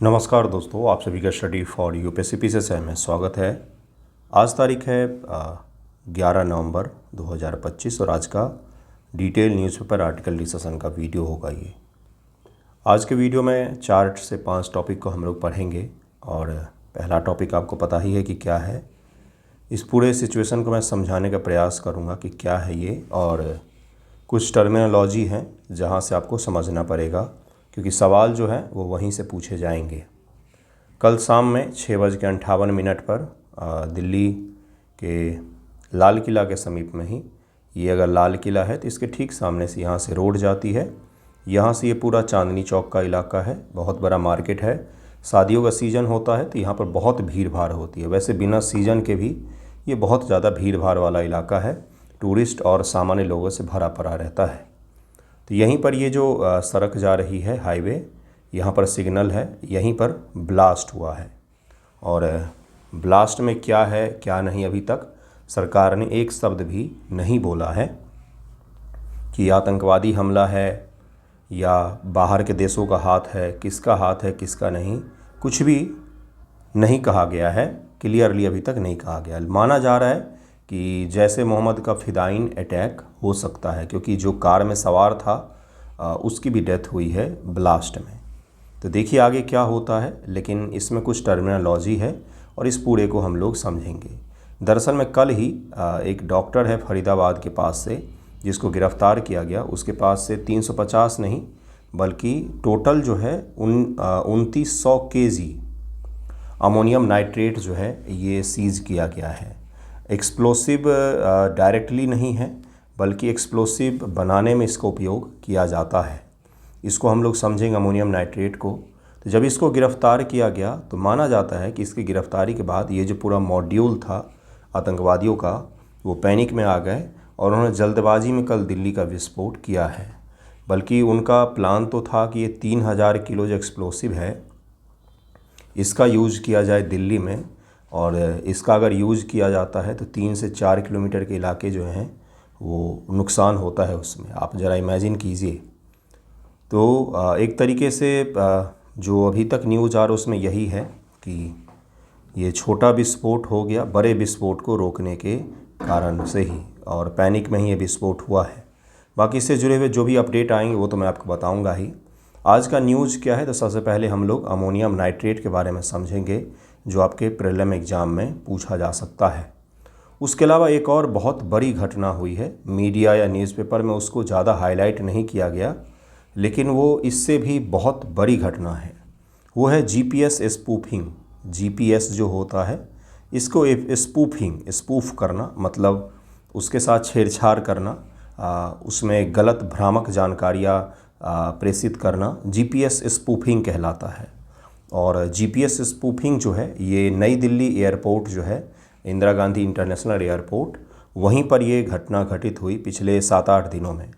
नमस्कार दोस्तों, आप सभी का स्टडी फॉर यूपीएससी पीसीएस में स्वागत है। आज तारीख है 11 नवंबर 2025 और आज का डिटेल न्यूज़पेपर आर्टिकल डिस्कशन का वीडियो होगा। ये आज के वीडियो में 4 से 5 टॉपिक को हम लोग पढ़ेंगे और पहला टॉपिक आपको पता ही है कि क्या है। इस पूरे सिचुएशन को मैं समझाने का प्रयास करूँगा कि क्या है ये, और कुछ टर्मिनोलॉजी हैं जहाँ से आपको समझना पड़ेगा क्योंकि सवाल जो है वो वहीं से पूछे जाएंगे। कल शाम में 6:58 पर दिल्ली के लाल किला के समीप में ही, ये अगर लाल किला है तो इसके ठीक सामने से यहाँ से रोड जाती है। यहाँ से ये पूरा चांदनी चौक का इलाका है, बहुत बड़ा मार्केट है। शादियों का सीज़न होता है तो यहाँ पर बहुत भीड़ भाड़ होती है। वैसे बिना सीज़न के भी ये बहुत ज़्यादा भीड़ भाड़ वाला इलाका है, टूरिस्ट और सामान्य लोगों से भरा पड़ा रहता है। तो यहीं पर ये जो सड़क जा रही है, हाईवे, यहाँ पर सिग्नल है, यहीं पर ब्लास्ट हुआ है। और ब्लास्ट में क्या है क्या नहीं, अभी तक सरकार ने एक शब्द भी नहीं बोला है कि आतंकवादी हमला है या बाहर के देशों का हाथ है, किसका हाथ है किसका नहीं, कुछ भी नहीं कहा गया है। क्लियरली अभी तक नहीं कहा गया। माना जा रहा है कि जैसे मोहम्मद का फिदाइन अटैक हो सकता है, क्योंकि जो कार में सवार था उसकी भी डेथ हुई है ब्लास्ट में। तो देखिए आगे क्या होता है, लेकिन इसमें कुछ टर्मिनोलॉजी है और इस पूरे को हम लोग समझेंगे। दरअसल में कल ही एक डॉक्टर है फरीदाबाद के पास से जिसको गिरफ़्तार किया गया, उसके पास से 350 नहीं बल्कि टोटल जो है 2900 kg अमोनियम नाइट्रेट जो है ये सीज़ किया गया है। एक्सप्लोसिव डायरेक्टली नहीं है बल्कि एक्सप्लोसिव बनाने में इसका उपयोग किया जाता है। इसको हम लोग समझेंगे अमोनियम नाइट्रेट को। तो जब इसको गिरफ़्तार किया गया तो माना जाता है कि इसकी गिरफ़्तारी के बाद ये जो पूरा मॉड्यूल था आतंकवादियों का, वो पैनिक में आ गए और उन्होंने जल्दबाजी में कल दिल्ली का विस्फोट किया है। बल्कि उनका प्लान तो था कि ये 3000 किलो जो एक्सप्लोसिव है इसका यूज़ किया जाए दिल्ली में, और इसका अगर यूज़ किया जाता है तो 3 से 4 किलोमीटर के इलाके जो हैं वो नुकसान होता है उसमें। आप ज़रा इमेजिन कीजिए। तो एक तरीके से जो अभी तक न्यूज़ आ रहा है उसमें यही है कि ये छोटा विस्फोट हो गया बड़े विस्फोट को रोकने के कारण से ही, और पैनिक में ही ये विस्फोट हुआ है। बाकी इससे जुड़े हुए जो भी अपडेट आएंगे वो तो मैं आपको बताऊंगा ही। आज का न्यूज़ क्या है, तो सबसे पहले हम लोग अमोनियम नाइट्रेट के बारे में समझेंगे जो आपके प्रीलिम एग्ज़ाम में पूछा जा सकता है। उसके अलावा एक और बहुत बड़ी घटना हुई है, मीडिया या न्यूज़पेपर में उसको ज़्यादा हाईलाइट नहीं किया गया, लेकिन वो इससे भी बहुत बड़ी घटना है। वो है जीपीएस स्पूफिंग। जीपीएस जो होता है इसको स्पूफ करना, मतलब उसके साथ छेड़छाड़ करना, उसमें गलत भ्रामक जानकारियाँ प्रेषित करना जीपीएस स्पूफिंग कहलाता है। और जीपीएस स्पूफिंग जो है ये नई दिल्ली एयरपोर्ट जो है, इंदिरा गांधी इंटरनेशनल एयरपोर्ट, वहीं पर ये घटना घटित हुई पिछले 7-8 दिनों में।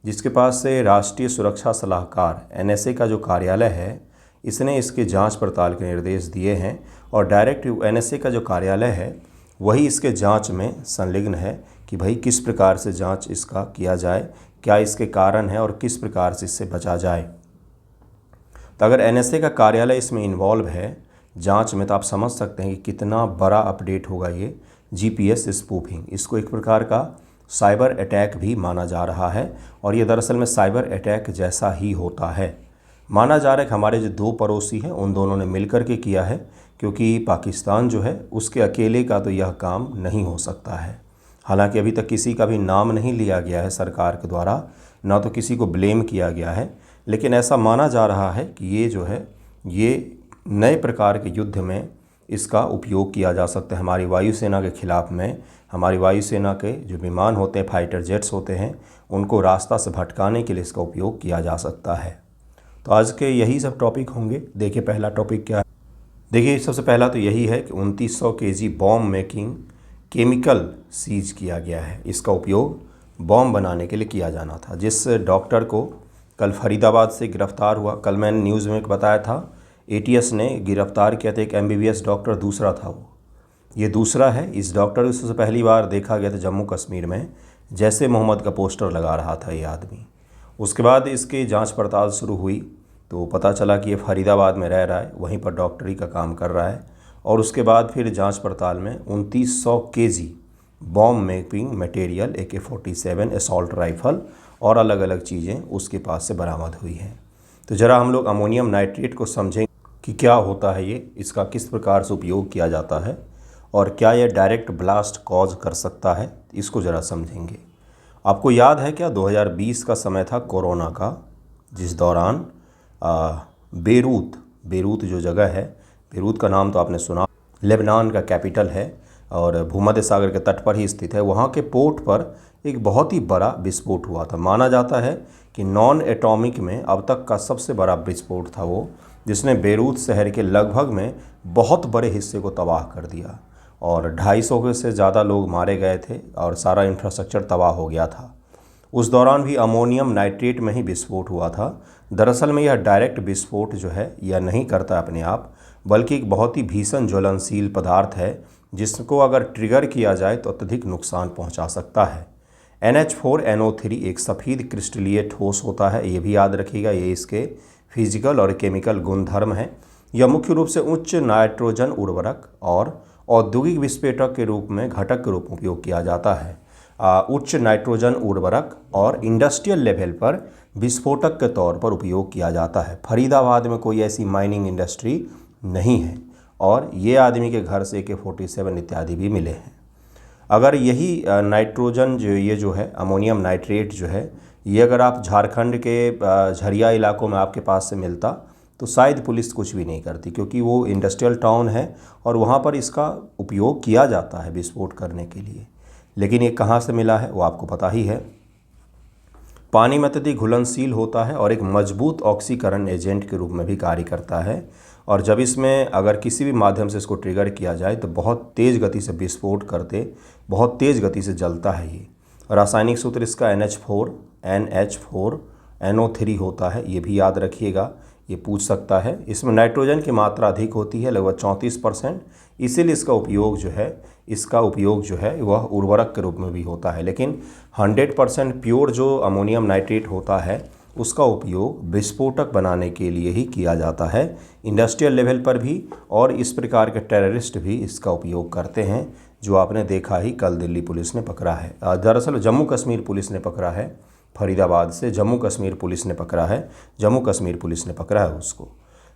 जिसके पास से राष्ट्रीय सुरक्षा सलाहकार एनएसए का जो कार्यालय है, इसने इसके जांच पड़ताल के निर्देश दिए हैं और डायरेक्ट एनएसए का जो कार्यालय है वही इसके जांच में संलग्न है कि भाई किस प्रकार से जांच इसका किया जाए, क्या इसके कारण है और किस प्रकार से इससे बचा जाए। तो अगर एनएसए का कार्यालय इसमें इन्वॉल्व है जांच में, तो आप समझ सकते हैं कि कितना बड़ा अपडेट होगा ये जीपीएस स्पूफिंग। इसको एक प्रकार का साइबर अटैक भी माना जा रहा है और ये दरअसल में साइबर अटैक जैसा ही होता है। माना जा रहा है कि हमारे जो 2 पड़ोसी हैं उन दोनों ने मिलकर के किया है, क्योंकि पाकिस्तान जो है उसके अकेले का तो यह काम नहीं हो सकता है। हालांकि अभी तक किसी का भी नाम नहीं लिया गया है सरकार के द्वारा, ना तो किसी को ब्लेम किया गया है, लेकिन ऐसा माना जा रहा है कि ये जो है ये नए प्रकार के युद्ध में इसका उपयोग किया जा सकता है। हमारी वायुसेना के खिलाफ में हमारी वायुसेना के जो विमान होते हैं, फाइटर जेट्स होते हैं, उनको रास्ता से भटकाने के लिए इसका उपयोग किया जा सकता है। तो आज के यही सब टॉपिक होंगे। देखिए पहला टॉपिक क्या है। देखिए सबसे पहला तो यही है कि 2900 kg bomb making chemical seize किया गया है। इसका उपयोग बॉम्ब बनाने के लिए किया जाना था। जिस डॉक्टर को कल फरीदाबाद से गिरफ़्तार हुआ, कल मैंने न्यूज़ में बताया था एटीएस ने गिरफ़्तार किया था एक एमबीबीएस डॉक्टर, दूसरा था वो, ये दूसरा है। इस डॉक्टर को सबसे पहली बार देखा गया था जम्मू कश्मीर में, जैसे मोहम्मद का पोस्टर लगा रहा था ये आदमी। उसके बाद इसकी जांच पड़ताल शुरू हुई तो पता चला कि ये फरीदाबाद में रह रहा है, वहीं पर डॉक्टरी का काम कर रहा है। और उसके बाद फिर जांच पड़ताल में 2900 KG bomb making material, AK-47 assault rifle और अलग अलग चीज़ें उसके पास से बरामद हुई हैं। तो ज़रा हम लोग अमोनियम नाइट्रेट को समझें कि क्या होता है ये, इसका किस प्रकार से उपयोग किया जाता है और क्या यह डायरेक्ट ब्लास्ट कॉज कर सकता है, इसको ज़रा समझेंगे। आपको याद है क्या, 2020 का समय था कोरोना का, जिस दौरान बेरूत जो जगह है, बेरूत का नाम तो आपने सुना, लेबनान का कैपिटल है और भूमध्य सागर के तट पर ही स्थित है। वहाँ के पोर्ट पर एक बहुत ही बड़ा विस्फोट हुआ था। माना जाता है कि नॉन एटॉमिक में अब तक का सबसे बड़ा विस्फोट था वो, जिसने बेरूत शहर के लगभग में बहुत बड़े हिस्से को तबाह कर दिया और 250 से ज़्यादा लोग मारे गए थे और सारा इंफ्रास्ट्रक्चर तबाह हो गया था। उस दौरान भी अमोनियम नाइट्रेट में ही विस्फोट हुआ था। दरअसल में यह डायरेक्ट विस्फोट जो है यह नहीं करता अपने आप, बल्कि एक बहुत ही भीषण ज्वलनशील पदार्थ है जिसको अगर ट्रिगर किया जाए तो अत्यधिक नुकसान पहुंचा सकता है। NH4NO3 एक सफ़ेद क्रिस्टलीय ठोस होता है, ये भी याद रखिएगा, ये इसके फिजिकल और केमिकल गुणधर्म हैं। यह मुख्य रूप से उच्च नाइट्रोजन उर्वरक और औद्योगिक विस्फोटक के रूप में घटक के रूप में उपयोग किया जाता है। उच्च नाइट्रोजन उर्वरक और इंडस्ट्रियल लेवल पर विस्फोटक के तौर पर उपयोग किया जाता है। फरीदाबाद में कोई ऐसी माइनिंग इंडस्ट्री नहीं है और ये आदमी के घर से AK-47 इत्यादि भी मिले हैं। अगर यही नाइट्रोजन ये जो है अमोनियम नाइट्रेट जो है, ये अगर आप झारखंड के झरिया इलाकों में आपके पास से मिलता तो शायद पुलिस कुछ भी नहीं करती, क्योंकि वो इंडस्ट्रियल टाउन है और वहाँ पर इसका उपयोग किया जाता है विस्फोट करने के लिए। लेकिन ये कहाँ से मिला है वो आपको पता ही है। पानी में अत्यधिक घुलनशील होता है और एक मजबूत ऑक्सीकरण एजेंट के रूप में भी कार्य करता है और जब इसमें अगर किसी भी माध्यम से इसको ट्रिगर किया जाए तो बहुत तेज़ गति से विस्फोट करते, बहुत तेज़ गति से जलता है ये। रासायनिक सूत्र इसका NH4NO3 होता है, ये भी याद रखिएगा, ये पूछ सकता है। इसमें नाइट्रोजन की मात्रा अधिक होती है, लगभग 34%, इसीलिए इसका उपयोग जो है वह उर्वरक के रूप में भी होता है। लेकिन 100% प्योर जो अमोनियम नाइट्रेट होता है उसका उपयोग विस्फोटक बनाने के लिए ही किया जाता है, इंडस्ट्रियल लेवल पर भी, और इस प्रकार के टेररिस्ट भी इसका उपयोग करते हैं, जो आपने देखा ही कल दिल्ली पुलिस ने पकड़ा है। दरअसल जम्मू कश्मीर पुलिस ने पकड़ा है, फरीदाबाद से जम्मू कश्मीर पुलिस ने पकड़ा है, जम्मू कश्मीर पुलिस ने पकड़ा है उसको।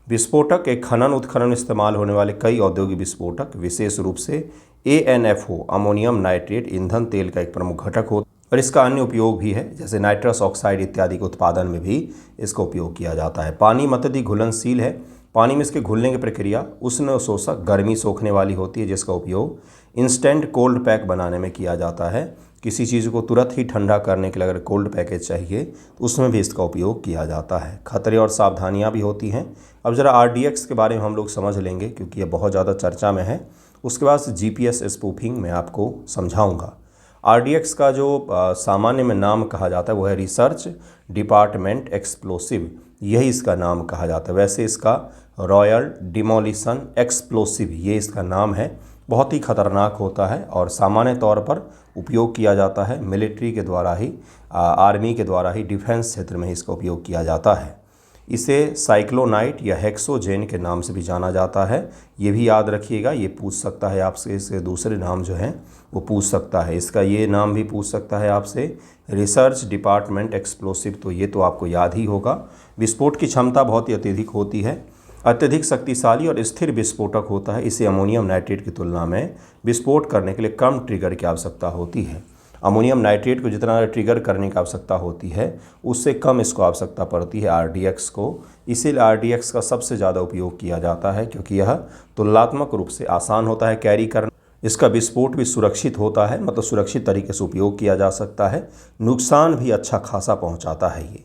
विस्फोटक एक खनन उत्खनन इस्तेमाल होने वाले कई औद्योगिक विस्फोटक, विशेष रूप से ANFO अमोनियम नाइट्रेट ईंधन तेल का एक प्रमुख घटक होता है और इसका अन्य उपयोग भी है, जैसे नाइट्रस ऑक्साइड इत्यादि के उत्पादन में भी इसका उपयोग किया जाता है। पानी में अत्यधिक घुलनशील है, पानी में इसके घुलने की प्रक्रिया उष्ण शोषक, गर्मी सोखने वाली होती है, जिसका उपयोग इंस्टेंट कोल्ड पैक बनाने में किया जाता है। किसी चीज़ को तुरंत ही ठंडा करने के लिए अगर कोल्ड पैकेज चाहिए तो उसमें भी इसका उपयोग किया जाता है। खतरे और सावधानियां भी होती हैं। अब ज़रा RDX के बारे में हम लोग समझ लेंगे, क्योंकि ये बहुत ज़्यादा चर्चा में है। उसके बाद GPS स्पूफिंग मैं आपको समझाऊंगा। RDX का जो सामान्य में नाम कहा जाता है वो है रिसर्च डिपार्टमेंट एक्सप्लोसिव, यही इसका नाम कहा जाता है। वैसे इसका रॉयल डिमोलिशन एक्सप्लोसिव ये इसका नाम है। बहुत ही खतरनाक होता है और सामान्य तौर पर उपयोग किया जाता है मिलिट्री के द्वारा ही, आर्मी के द्वारा ही, डिफेंस क्षेत्र में ही इसका उपयोग किया जाता है। इसे साइक्लोनाइट या हेक्सोजेन के नाम से भी जाना जाता है, ये भी याद रखिएगा। ये पूछ सकता है आपसे, इसके दूसरे नाम जो हैं वो पूछ सकता है, इसका ये नाम भी पूछ सकता है आपसे, रिसर्च डिपार्टमेंट एक्सप्लोसिव, तो ये तो आपको याद ही होगा। विस्फोट की क्षमता बहुत ही अत्यधिक होती है, अत्यधिक शक्तिशाली और स्थिर विस्फोटक होता है। इसे अमोनियम नाइट्रेट की तुलना में विस्फोट करने के लिए कम ट्रिगर की आवश्यकता होती है। अमोनियम नाइट्रेट को जितना ट्रिगर करने की आवश्यकता होती है उससे कम इसको आवश्यकता पड़ती है RDX को। इसीलिए RDX का सबसे ज़्यादा उपयोग किया जाता है, क्योंकि यह तुलनात्मक रूप से आसान होता है कैरी करना। इसका विस्फोट भी सुरक्षित होता है, मतलब सुरक्षित तरीके से उपयोग किया जा सकता है। नुकसान भी अच्छा खासा पहुँचाता है। ये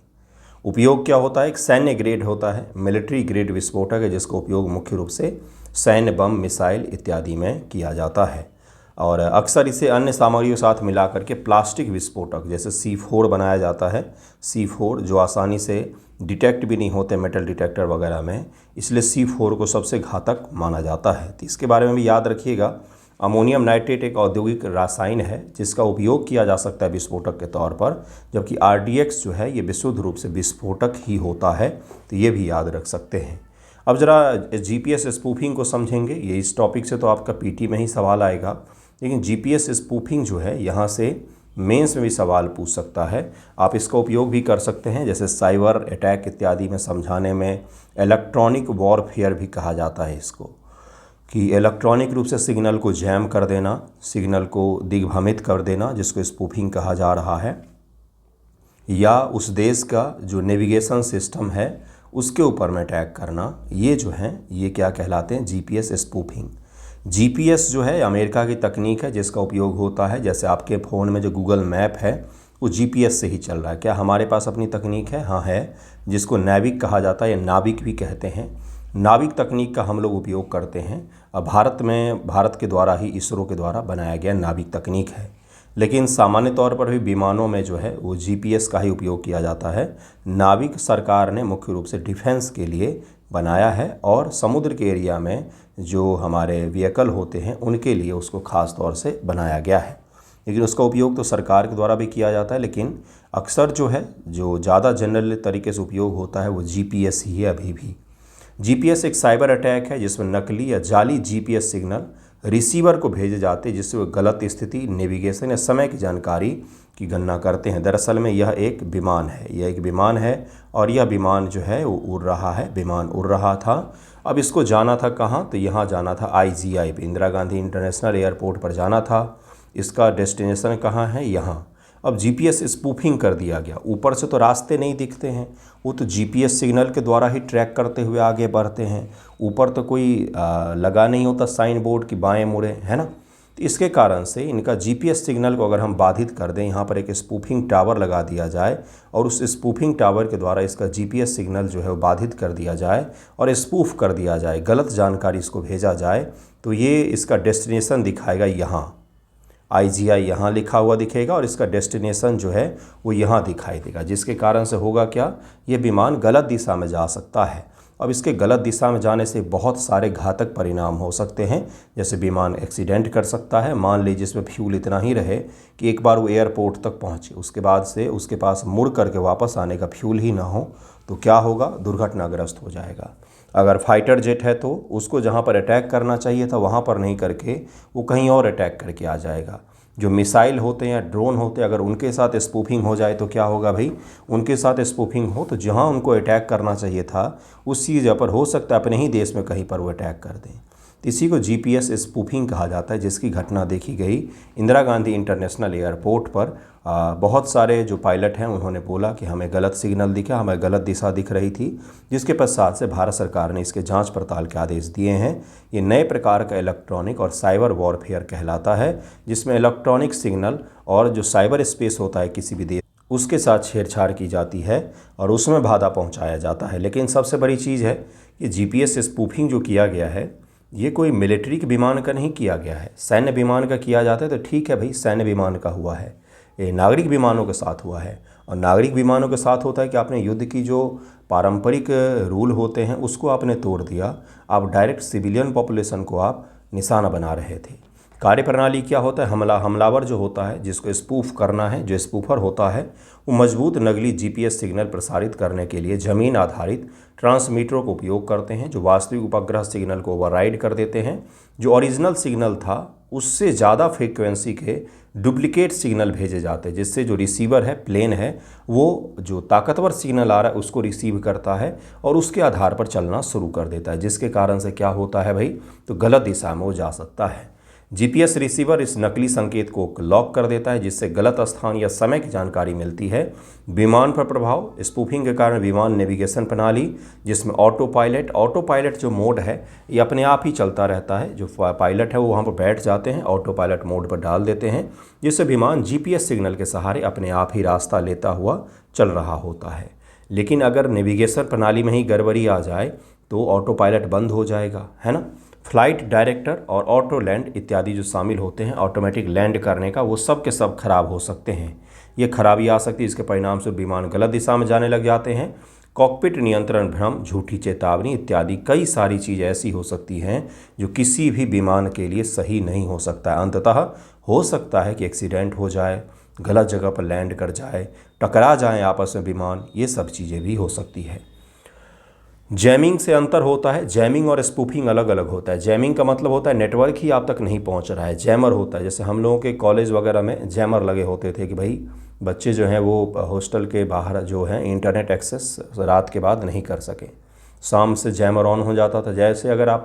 उपयोग क्या होता है, एक सैन्य ग्रेड होता है, मिलिट्री ग्रेड विस्फोटक है, जिसका उपयोग मुख्य रूप से सैन्य बम, मिसाइल इत्यादि में किया जाता है। और अक्सर इसे अन्य सामग्रियों के साथ मिलाकर के प्लास्टिक विस्फोटक जैसे C4 बनाया जाता है। C4 जो आसानी से डिटेक्ट भी नहीं होते मेटल डिटेक्टर वगैरह में, इसलिए C4 को सबसे घातक माना जाता है। तो इसके बारे में भी याद रखिएगा। अमोनियम नाइट्रेट एक औद्योगिक रासायन है जिसका उपयोग किया जा सकता है विस्फोटक के तौर पर, जबकि RDX जो है ये विशुद्ध रूप से विस्फोटक ही होता है, तो ये भी याद रख सकते हैं। अब ज़रा GPS स्पूफिंग को समझेंगे। ये इस टॉपिक से तो आपका PT में ही सवाल आएगा, लेकिन GPS स्पूफिंग जो है यहाँ से मेंस में भी सवाल पूछ सकता है। आप इसका उपयोग भी कर सकते हैं, जैसे साइबर अटैक इत्यादि में समझाने में। इलेक्ट्रॉनिक वॉरफेयर भी कहा जाता है इसको, कि इलेक्ट्रॉनिक रूप से सिग्नल को जैम कर देना, सिग्नल को दिग्भ्रमित कर देना, जिसको स्पूफिंग कहा जा रहा है, या उस देश का जो नेविगेशन सिस्टम है उसके ऊपर में अटैक करना। ये जो है ये क्या कहलाते हैं? GPS spoofing. GPS जो है अमेरिका की तकनीक है जिसका उपयोग होता है, जैसे आपके फ़ोन में जो गूगल मैप है वो GPS से ही चल रहा है। क्या हमारे पास अपनी तकनीक है? हाँ है, जिसको नाविक कहा जाता है या नाविक भी कहते हैं। नाविक तकनीक का हम लोग उपयोग करते हैं। अब भारत के द्वारा ही, इसरो के द्वारा बनाया गया नाविक तकनीक है, लेकिन सामान्य तौर पर भी विमानों में जो है वो GPS का ही उपयोग किया जाता है। नाविक सरकार ने मुख्य रूप से डिफेंस के लिए बनाया है, और समुद्र के एरिया में जो हमारे व्हीकल होते हैं उनके लिए उसको ख़ास तौर से बनाया गया है। लेकिन उसका उपयोग तो सरकार के द्वारा भी किया जाता है, लेकिन अक्सर जो है जो ज़्यादा जनरल तरीके से उपयोग होता है वो GPS ही है अभी भी। GPS एक साइबर अटैक है जिसमें नकली या जाली GPS सिग्नल रिसीवर को भेजे जाते हैं, जिससे वो गलत स्थिति, नेविगेशन या समय की जानकारी की गणना करते हैं। दरअसल में यह एक विमान है और यह विमान जो है वो उड़ रहा है, विमान उड़ रहा था। अब इसको जाना था कहाँ? तो यहाँ जाना था IGI पे, इंदिरा गांधी इंटरनेशनल एयरपोर्ट पर जाना था। इसका डेस्टिनेशन कहाँ है? यहाँ। अब GPS स्पूफिंग कर दिया गया। ऊपर से तो रास्ते नहीं दिखते हैं, वो तो GPS सिग्नल के द्वारा ही ट्रैक करते हुए आगे बढ़ते हैं। ऊपर तो कोई लगा नहीं होता साइन बोर्ड की बाएं मुड़े, है ना। तो इसके कारण से इनका GPS सिग्नल को अगर हम बाधित कर दें, यहाँ पर एक स्पूफिंग टावर लगा दिया जाए और उस स्पूफिंग टावर के द्वारा इसका GPS सिग्नल जो है वो बाधित कर दिया जाए और स्पूफ कर दिया जाए, गलत जानकारी इसको भेजा जाए, तो ये इसका डेस्टिनेशन दिखाएगा यहाँ। IGI यहाँ लिखा हुआ दिखेगा और इसका डेस्टिनेशन जो है वो यहाँ दिखाई देगा, जिसके कारण से होगा क्या? ये विमान गलत दिशा में जा सकता है। अब इसके गलत दिशा में जाने से बहुत सारे घातक परिणाम हो सकते हैं, जैसे विमान एक्सीडेंट कर सकता है। मान लीजिए इसमें फ्यूल इतना ही रहे कि एक बार वो एयरपोर्ट तक पहुँचे, उसके बाद से उसके पास मुड़ करके वापस आने का फ्यूल ही ना हो, तो क्या होगा? दुर्घटनाग्रस्त हो जाएगा। अगर फाइटर जेट है तो उसको जहाँ पर अटैक करना चाहिए था वहाँ पर नहीं करके वो कहीं और अटैक करके आ जाएगा। जो मिसाइल होते हैं या ड्रोन होते हैं, अगर उनके साथ स्पूफिंग हो जाए तो क्या होगा भाई? उनके साथ स्पूफिंग हो तो जहाँ उनको अटैक करना चाहिए था उसी जगह पर हो सकता है अपने ही देश में कहीं पर वो अटैक कर दें। इसी को GPS स्पूफिंग कहा जाता है, जिसकी घटना देखी गई इंदिरा गांधी इंटरनेशनल एयरपोर्ट पर। बहुत सारे जो पायलट हैं उन्होंने बोला कि हमें गलत सिग्नल दिखा, हमें गलत दिशा दिख रही थी, जिसके पश्चात से भारत सरकार ने इसके जांच पड़ताल के आदेश दिए हैं। ये नए प्रकार का इलेक्ट्रॉनिक और साइबर वॉरफेयर कहलाता है, जिसमें इलेक्ट्रॉनिक सिग्नल और जो साइबर स्पेस होता है किसी भी देश, उसके साथ छेड़छाड़ की जाती है और उसमें बाधा पहुँचाया जाता है। लेकिन सबसे बड़ी चीज़ है कि GPS स्पूफिंग जो किया गया है ये कोई मिलिट्री के विमान का नहीं किया गया है। सैन्य विमान का किया जाता है तो ठीक है भाई, सैन्य विमान का हुआ है। ये नागरिक विमानों के साथ हुआ है, और नागरिक विमानों के साथ होता है कि आपने युद्ध की जो पारंपरिक रूल होते हैं उसको आपने तोड़ दिया। आप डायरेक्ट सिविलियन पॉपुलेशन को आप निशाना बना रहे थे। कार्यप्रणाली क्या होता है? हमलावर जो होता है, जिसको स्पूफ करना है, जो स्पूफर होता है, वो मजबूत नकली GPS सिग्नल प्रसारित करने के लिए ज़मीन आधारित ट्रांसमीटरों का उपयोग करते हैं, जो वास्तविक उपग्रह सिग्नल को ओवरराइड कर देते हैं। जो ओरिजिनल सिग्नल था उससे ज़्यादा फ्रीक्वेंसी के डुप्लीकेट सिग्नल भेजे जाते हैं, जिससे जो रिसीवर है, प्लेन है, वो जो ताकतवर सिग्नल आ रहा है उसको रिसीव करता है और उसके आधार पर चलना शुरू कर देता है, जिसके कारण से क्या होता है भाई? तो गलत दिशा में वो जा सकता है। GPS रिसीवर इस नकली संकेत को लॉक कर देता है, जिससे गलत स्थान या समय की जानकारी मिलती है। विमान पर प्रभाव: स्पूफिंग के कारण विमान नेविगेशन प्रणाली, जिसमें ऑटो पायलट जो मोड है ये अपने आप ही चलता रहता है। जो पायलट है वो वहाँ पर बैठ जाते हैं, ऑटो पायलट मोड पर डाल देते हैं, जिससे विमान GPS सिग्नल के सहारे अपने आप ही रास्ता लेता हुआ चल रहा होता है। लेकिन अगर नेविगेशन प्रणाली में ही गड़बड़ी आ जाए तो ऑटो पायलट बंद हो जाएगा, है ना। फ्लाइट डायरेक्टर और ऑटो लैंड इत्यादि जो शामिल होते हैं ऑटोमेटिक लैंड करने का, वो सब के सब खराब हो सकते हैं। ये खराबी आ सकती है, इसके परिणाम से विमान गलत दिशा में जाने लग जाते हैं। कॉकपिट नियंत्रण भ्रम, झूठी चेतावनी इत्यादि कई सारी चीज़ ऐसी हो सकती हैं जो किसी भी विमान के लिए सही नहीं हो सकता है। अंततः हो सकता है कि एक्सीडेंट हो जाए, गलत जगह पर लैंड कर जाए, टकरा जाएं आपस में विमान, ये सब चीज़ें भी हो सकती है। जैमिंग से अंतर होता है। जैमिंग और स्पूफिंग अलग अलग होता है। जैमिंग का मतलब होता है नेटवर्क ही आप तक नहीं पहुंच रहा है। जैमर होता है, जैसे हम लोगों के कॉलेज वगैरह में जैमर लगे होते थे कि भाई बच्चे जो हैं वो हॉस्टल के बाहर जो हैं इंटरनेट एक्सेस रात के बाद नहीं कर सकें, शाम से जैमर ऑन हो जाता था। जैसे अगर आप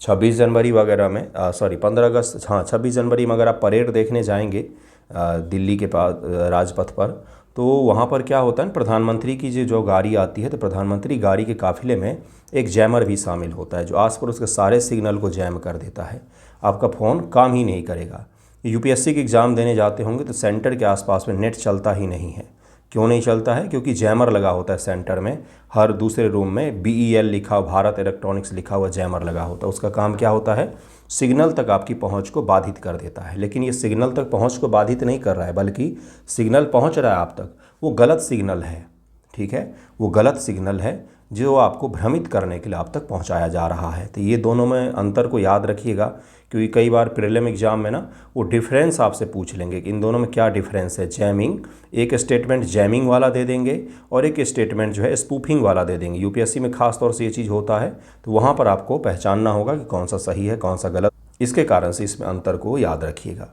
26 जनवरी वगैरह में 15 अगस्त, हाँ 26 जनवरी में अगर आप परेड देखने जाएंगे दिल्ली के पास राजपथ पर, तो वहाँ पर क्या होता है, प्रधानमंत्री की जो गाड़ी आती है, तो प्रधानमंत्री गाड़ी के काफ़िले में एक जैमर भी शामिल होता है जो आस पड़ोस के सारे सिग्नल को जैम कर देता है। आपका फ़ोन काम ही नहीं करेगा। यूपीएससी की एग्ज़ाम देने जाते होंगे तो सेंटर के आसपास में नेट चलता ही नहीं है। क्यों नहीं चलता है? क्योंकि जैमर लगा होता है सेंटर में, हर दूसरे रूम में BEL लिखा, भारत इलेक्ट्रॉनिक्स लिखा हुआ जैमर लगा होता है। उसका काम क्या होता है? सिग्नल तक आपकी पहुंच को बाधित कर देता है। लेकिन ये सिग्नल तक पहुंच को बाधित नहीं कर रहा है, बल्कि सिग्नल पहुंच रहा है आप तक, वो गलत सिग्नल है। ठीक है, वो गलत सिग्नल है जो आपको भ्रमित करने के लिए आप तक पहुंचाया जा रहा है। तो ये दोनों में अंतर को याद रखिएगा, क्योंकि कई बार प्रीलिम एग्जाम में ना वो डिफरेंस आपसे पूछ लेंगे कि इन दोनों में क्या डिफरेंस है। जैमिंग, एक स्टेटमेंट जैमिंग वाला दे देंगे और एक स्टेटमेंट जो है स्पूफिंग वाला दे देंगे। यूपीएससी में खास तौर से ये चीज़ होता है, तो वहाँ पर आपको पहचानना होगा कि कौन सा सही है कौन सा गलत। इसके कारण से इसमें अंतर को याद रखिएगा।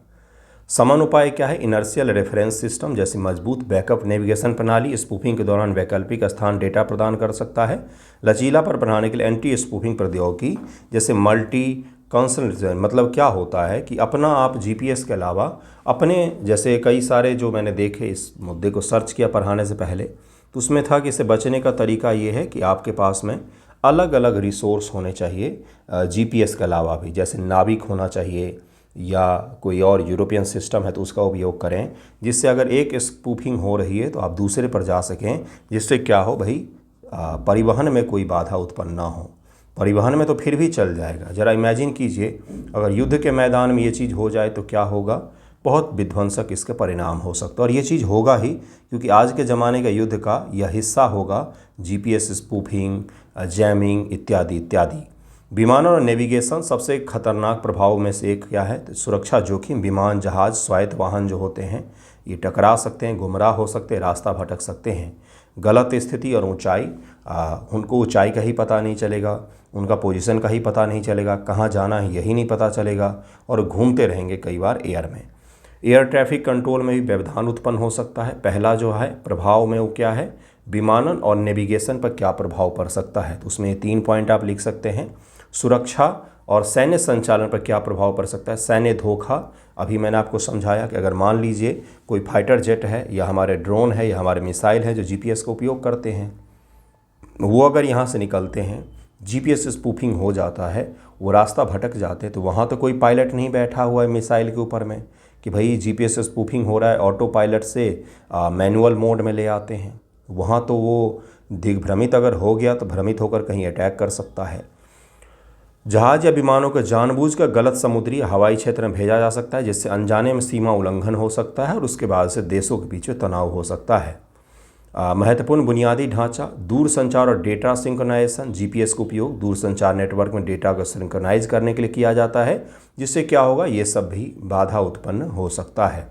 सामान्य उपाय क्या है? इनर्शियल रेफरेंस सिस्टम, जैसे मजबूत बैकअप नेविगेशन प्रणाली स्पूफिंग के दौरान वैकल्पिक स्थान डेटा प्रदान कर सकता है। लचीलापन बढ़ाने के लिए एंटी स्पूफिंग प्रौद्योगिकी, जैसे मल्टी कंसल्टेंट, मतलब क्या होता है कि अपना आप जीपीएस के अलावा अपने, जैसे कई सारे जो मैंने देखे इस मुद्दे को सर्च किया पढ़ाने से पहले, तो उसमें था कि इससे बचने का तरीका ये है कि आपके पास में अलग अलग रिसोर्स होने चाहिए जीपीएस के अलावा भी, जैसे नाविक होना चाहिए या कोई और यूरोपियन सिस्टम है तो उसका उपयोग करें, जिससे अगर एक स्पूफिंग हो रही है तो आप दूसरे पर जा सकें, जिससे क्या हो भाई परिवहन में कोई बाधा उत्पन्न ना हो। परिवहन में तो फिर भी चल जाएगा। ज़रा इमेजिन कीजिए अगर युद्ध के मैदान में ये चीज़ हो जाए तो क्या होगा, बहुत विध्वंसक इसके परिणाम हो सकते हैं। और ये चीज़ होगा ही, क्योंकि आज के ज़माने का युद्ध का यह हिस्सा होगा जीपीएस स्पूफिंग, जैमिंग इत्यादि इत्यादि। विमानन और नेविगेशन सबसे खतरनाक प्रभाव में से एक क्या है? तो सुरक्षा जोखिम। विमान, जहाज़, स्वायत्त वाहन जो होते हैं ये टकरा सकते हैं, गुमराह हो सकते हैं, रास्ता भटक सकते हैं। गलत स्थिति और ऊंचाई, उनको ऊंचाई का ही पता नहीं चलेगा, उनका पोजीशन का ही पता नहीं चलेगा, कहाँ जाना है यही नहीं पता चलेगा, और घूमते रहेंगे कई बार एयर में। एयर ट्रैफिक कंट्रोल में भी व्यवधान उत्पन्न हो सकता है। पहला जो है प्रभाव में वो क्या है, विमानन और नेविगेशन पर क्या प्रभाव पड़ सकता है, तो उसमें 3 पॉइंट आप लिख सकते हैं। सुरक्षा और सैन्य संचालन पर क्या प्रभाव पड़ सकता है। सैन्य धोखा, अभी मैंने आपको समझाया कि अगर मान लीजिए कोई फाइटर जेट है या हमारे ड्रोन है या हमारे मिसाइल है जो जीपीएस का उपयोग करते हैं, वो अगर यहाँ से निकलते हैं, जीपीएस स्पूफिंग हो जाता है, वो रास्ता भटक जाते हैं, तो वहाँ तो कोई पायलट नहीं बैठा हुआ है मिसाइल के ऊपर में कि भाई जीपीएस स्पूफिंग हो रहा है, ऑटो पायलट से मैनुअल मोड में ले आते हैं। वहाँ तो वो दिग्भ्रमित अगर हो गया तो भ्रमित होकर कहीं अटैक कर सकता है। जहाज़ या विमानों को जानबूझकर गलत समुद्री हवाई क्षेत्र में भेजा जा सकता है, जिससे अनजाने में सीमा उल्लंघन हो सकता है और उसके बाद से देशों के बीच में तनाव हो सकता है। महत्वपूर्ण बुनियादी ढांचा, दूर संचार और डेटा सिंक्रोनाइजेशन। जीपीएस का उपयोग दूर संचार नेटवर्क में डेटा को सिंक्रोनाइज करने के लिए किया जाता है, जिससे क्या होगा, ये सब भी बाधा उत्पन्न हो सकता है।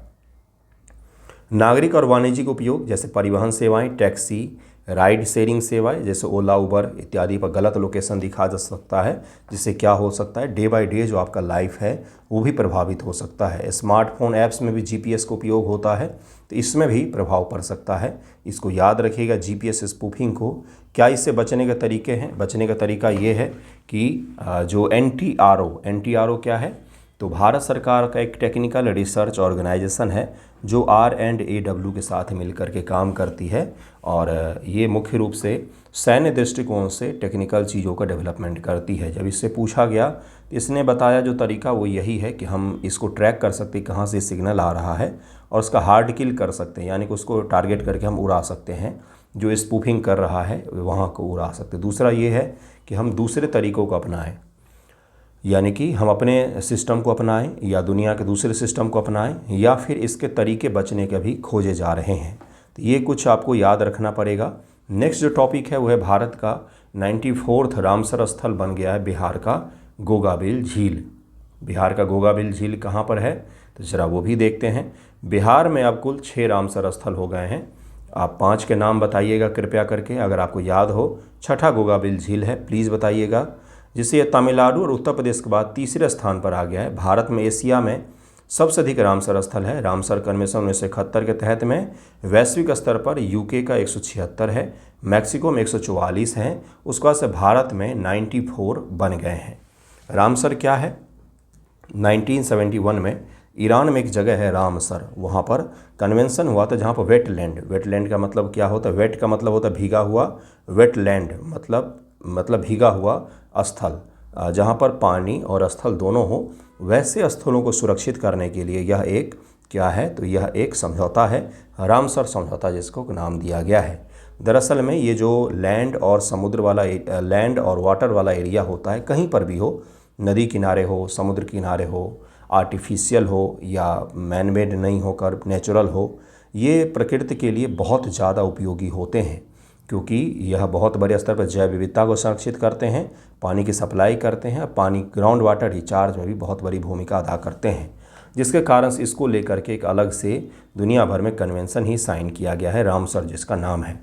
नागरिक और वाणिज्यिक उपयोग, जैसे परिवहन सेवाएं, टैक्सी, राइड शेयरिंग सेवाएं जैसे ओला, उबर इत्यादि पर गलत लोकेशन दिखा जा सकता है, जिससे क्या हो सकता है, डे बाय डे जो आपका लाइफ है वो भी प्रभावित हो सकता है। स्मार्टफोन ऐप्स में भी जीपीएस का उपयोग होता है, तो इसमें भी प्रभाव पड़ सकता है। इसको याद रखिएगा जीपीएस स्पूफिंग को। क्या इससे बचने के तरीके हैं? बचने का तरीका ये है कि जो NTRO क्या है, तो भारत सरकार का एक टेक्निकल रिसर्च ऑर्गेनाइजेशन है जो R&AW के साथ मिलकर के काम करती है, और ये मुख्य रूप से सैन्य दृष्टिकोण से टेक्निकल चीज़ों का डेवलपमेंट करती है। जब इससे पूछा गया तो इसने बताया जो तरीका वो यही है कि हम इसको ट्रैक कर सकते हैं कहाँ से सिग्नल आ रहा है, और उसका हार्ड किल कर सकते हैं, यानी कि उसको टारगेट करके हम उड़ा सकते हैं, जो स्पूफिंग कर रहा है वहाँ को उड़ा सकते हैं। दूसरा ये है कि हम दूसरे तरीक़ों को अपनाएं, यानी कि हम अपने सिस्टम को अपनाएं या दुनिया के दूसरे सिस्टम को अपनाएं, या फिर इसके तरीके बचने के भी खोजे जा रहे हैं। तो ये कुछ आपको याद रखना पड़ेगा। नेक्स्ट जो टॉपिक है वो है भारत का 94th रामसर स्थल बन गया है बिहार का गोगाबिल झील। बिहार का गोगाबिल झील कहाँ पर है तो ज़रा वो भी देखते हैं। बिहार में अब कुल 6 रामसर स्थल हो गए हैं। आप 5 के नाम बताइएगा कृपया करके, अगर आपको याद हो। छठा गोगाबिल झील है, प्लीज़ बताइएगा। जिससे यह तमिलनाडु और उत्तर प्रदेश के बाद तीसरे स्थान पर आ गया है। भारत में एशिया में सबसे अधिक रामसर स्थल है। रामसर कन्वेंशन 1971 के तहत में वैश्विक स्तर पर यूके का 176 है, मैक्सिको में 144 हैं, उसके बाद से भारत में 94 बन गए हैं। रामसर क्या है? 1971 में ईरान में एक जगह है रामसर, वहाँ पर कन्वेंशन हुआ था जहाँ पर वेटलैंड का मतलब क्या होता है? वेट का मतलब होता है भीगा हुआ, वेटलैंड मतलब भीगा हुआ स्थल, जहाँ पर पानी और स्थल दोनों हो। वैसे स्थलों को सुरक्षित करने के लिए यह एक क्या है तो यह एक समझौता है, रामसर समझौता जिसको नाम दिया गया है। दरअसल में ये जो लैंड और समुद्र वाला लैंड और वाटर वाला एरिया होता है, कहीं पर भी हो, नदी किनारे हो, समुद्र किनारे हो, आर्टिफिशियल हो या मैनमेड नहीं होकर नेचुरल हो, ये प्रकृति के लिए बहुत ज़्यादा उपयोगी होते हैं, क्योंकि यह बहुत बड़े स्तर पर जैव विविधता को संरक्षित करते हैं, पानी की सप्लाई करते हैं, पानी ग्राउंड वाटर रिचार्ज में भी बहुत बड़ी भूमिका अदा करते हैं, जिसके कारण से इसको लेकर के एक अलग से दुनिया भर में कन्वेंशन ही साइन किया गया है, रामसर जिसका नाम है।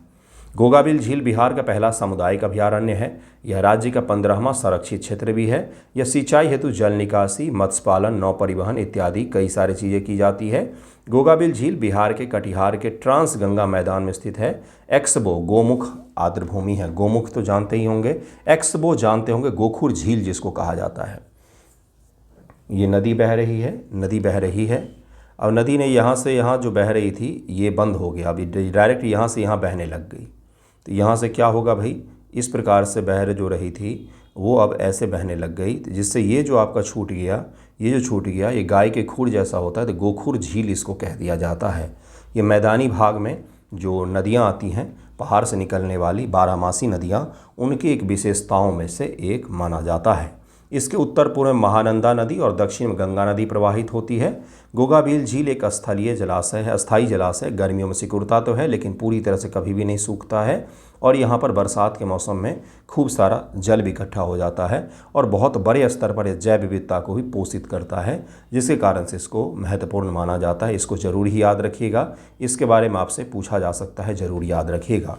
गोगाबिल झील बिहार का पहला सामुदायिक अभयारण्य है। यह राज्य का 15वां संरक्षित क्षेत्र भी है। यह सिंचाई हेतु जल निकासी, मत्स्य पालन, नौ परिवहन इत्यादि कई सारी चीज़ें की जाती है। गोगाबिल झील बिहार के कटिहार के ट्रांस गंगा मैदान में स्थित है। एक्सबो गोमुख आर्द्रभूमि है। गोमुख तो जानते ही होंगे, एक्सबो जानते होंगे, गोखुर झील जिसको कहा जाता है। ये नदी बह रही है। अब नदी ने यहाँ से यहाँ जो बह रही थी ये बंद हो गया, अभी डायरेक्ट यहाँ से यहाँ बहने लग गई। तो यहाँ से क्या होगा भाई, इस प्रकार से बह जो रही थी वो अब ऐसे बहने लग गई, जिससे ये जो आपका छूट गया, ये गाय के खुर जैसा होता है, तो गोखुर झील इसको कह दिया जाता है। ये मैदानी भाग में जो नदियाँ आती हैं, पहाड़ से निकलने वाली बारहमासी नदियाँ, उनकी एक विशेषताओं में से एक माना जाता है। इसके उत्तर पूर्व में महानंदा नदी और दक्षिण में गंगा नदी प्रवाहित होती है। गोगाबिल झील एक स्थलीय जलाशय है, अस्थायी जलाशय। गर्मियों में सिकुड़ता तो है लेकिन पूरी तरह से कभी भी नहीं सूखता है, और यहाँ पर बरसात के मौसम में खूब सारा जल भी इकट्ठा हो जाता है और बहुत बड़े स्तर पर जैव विविधता को भी पोषित करता है, जिसके कारण से इसको महत्वपूर्ण माना जाता है। इसको जरूर ही याद रखिएगा, इसके बारे में आपसे पूछा जा सकता है, जरूर याद रखिएगा।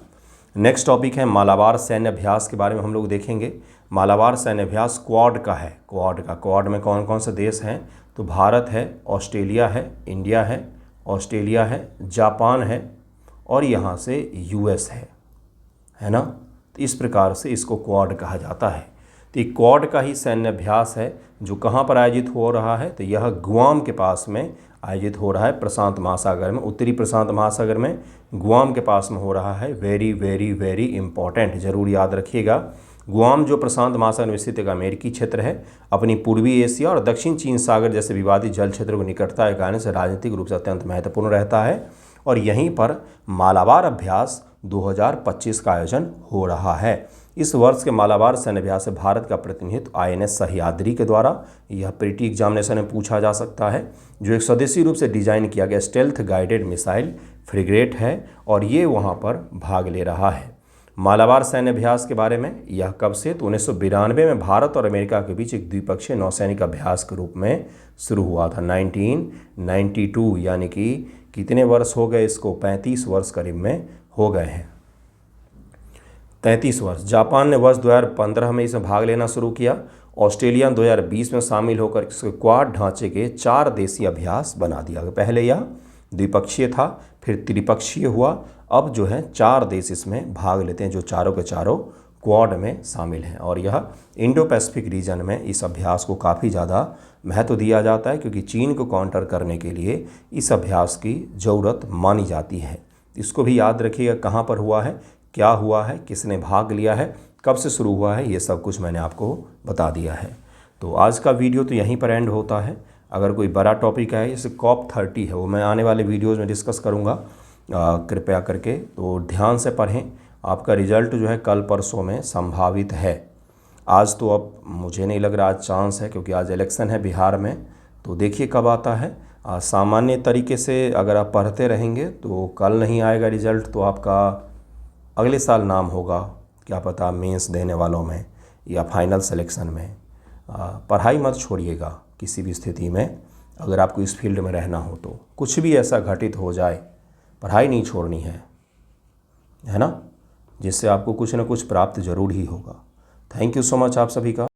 नेक्स्ट टॉपिक है मालाबार सैन्य अभ्यास के बारे में हम लोग देखेंगे। मालाबार सैन्य अभ्यास क्वाड का है। क्वाड में कौन कौन से देश हैं तो भारत है, ऑस्ट्रेलिया है, इंडिया है, ऑस्ट्रेलिया है, जापान है और यहाँ से यूएस है ना। तो इस प्रकार से इसको क्वाड कहा जाता है। तो ये क्वाड का ही सैन्य अभ्यास है जो कहाँ पर आयोजित हो रहा है तो यह गुआम के पास में आयोजित हो रहा है, प्रशांत महासागर में, उत्तरी प्रशांत महासागर में गुआम के पास में हो रहा है। वेरी वेरी वेरी इंपॉर्टेंट, जरूर याद रखिएगा। गुआम जो प्रशांत महासागर में स्थित एक अमेरिकी क्षेत्र है, अपनी पूर्वी एशिया और दक्षिण चीन सागर जैसे विवादित जल क्षेत्रों को निकटता के कारण से राजनीतिक रूप से अत्यंत महत्वपूर्ण रहता है, और यहीं पर मालाबार अभ्यास 2025 का आयोजन हो रहा है। इस वर्ष के मालाबार सैन्य अभ्यास से भारत का प्रतिनिधित्व INS सह्याद्री के द्वारा, यह प्रीटी एग्जामिनेशन में पूछा जा सकता है, जो एक स्वदेशी रूप से डिजाइन किया गया स्टेल्थ गाइडेड मिसाइल फ्रिगेट है और ये वहाँ पर भाग ले रहा है। मालाबार सैन्य अभ्यास के बारे में, यह कब से तो 1992 में भारत और अमेरिका के बीच एक द्विपक्षीय नौसैनिक अभ्यास के रूप में शुरू हुआ था। 1992, यानी कि कितने वर्ष हो गए इसको, 35 वर्ष करीब में हो गए हैं, 33 वर्ष। जापान ने वर्ष 2015 में इसमें भाग लेना शुरू किया। ऑस्ट्रेलिया 2020 में शामिल होकर इसके क्वाड ढांचे के 4 देशीय अभ्यास बना दिया गया। पहले यह द्विपक्षीय था, फिर त्रिपक्षीय हुआ, अब जो है 4 देश इसमें भाग लेते हैं, जो चारों के चारों क्वाड में शामिल हैं। और यह इंडो पैसिफिक रीजन में इस अभ्यास को काफ़ी ज़्यादा महत्व दिया जाता है, क्योंकि चीन को काउंटर करने के लिए इस अभ्यास की ज़रूरत मानी जाती है। इसको भी याद रखिएगा, कहाँ पर हुआ है, क्या हुआ है, किसने भाग लिया है, कब से शुरू हुआ है, ये सब कुछ मैंने आपको बता दिया है। तो आज का वीडियो तो यहीं पर एंड होता है। अगर कोई बड़ा टॉपिक है जैसे COP30 है, वो मैं आने वाले वीडियोज़ में डिस्कस करूँगा, कृपया करके तो ध्यान से पढ़ें। आपका रिजल्ट जो है कल परसों में संभावित है। आज तो अब मुझे नहीं लग रहा आज चांस है, क्योंकि आज इलेक्शन है बिहार में, तो देखिए कब आता है। सामान्य तरीके से अगर आप पढ़ते रहेंगे तो कल नहीं आएगा रिजल्ट, तो आपका अगले साल नाम होगा, क्या पता मेंस देने वालों में या फाइनल सिलेक्शन में। पढ़ाई मत छोड़िएगा किसी भी स्थिति में। अगर आपको इस फील्ड में रहना हो तो कुछ भी ऐसा घटित हो जाए, पढ़ाई नहीं छोड़नी है ना, जिससे आपको कुछ ना कुछ प्राप्त जरूर ही होगा। थैंक यू सो मच आप सभी का।